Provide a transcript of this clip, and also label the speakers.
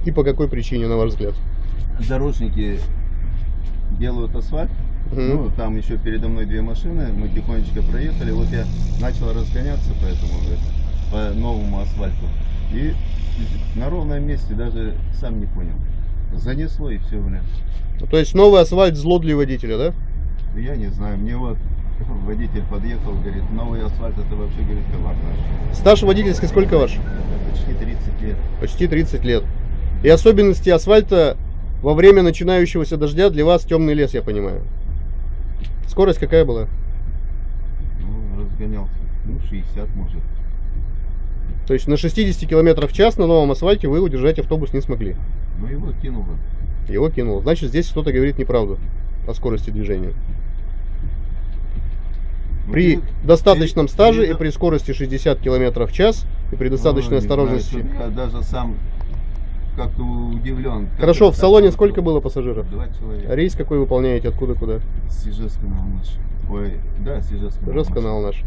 Speaker 1: И по какой причине, на ваш взгляд?
Speaker 2: Дорожники делают асфальт. Ну, там еще передо мной две машины, мы тихонечко проехали. Вот я начал разгоняться по новому асфальту. И на ровном месте даже сам не понял. Занесло и все, блин.
Speaker 1: То есть новый асфальт зло для водителя, да?
Speaker 2: Я не знаю, мне вот водитель подъехал, говорит, новый асфальт это вообще, говорит, коварно.
Speaker 1: Стаж водительский сколько ваш?
Speaker 2: Почти 30 лет.
Speaker 1: Почти 30 лет. И особенности асфальта во время начинающегося дождя для вас темный лес, я понимаю. Скорость какая была?
Speaker 2: Ну, разгонялся. Ну, 60 может.
Speaker 1: То есть на 60 км в час на новом асфальте вы удержать автобус не смогли?
Speaker 2: Ну, его кинуло.
Speaker 1: Его кинуло. Значит, здесь кто-то говорит неправду о скорости движения. При достаточном стаже и при скорости 60 км в час, и при достаточной осторожности...
Speaker 2: Я даже сам как-то удивлен.
Speaker 1: Хорошо, в салоне сколько было пассажиров?
Speaker 2: 2 человека.
Speaker 1: Рейс какой выполняете, откуда куда?
Speaker 2: С Ижевска на наш. Ой, да, с Ижевска.
Speaker 1: Ижевска на наш.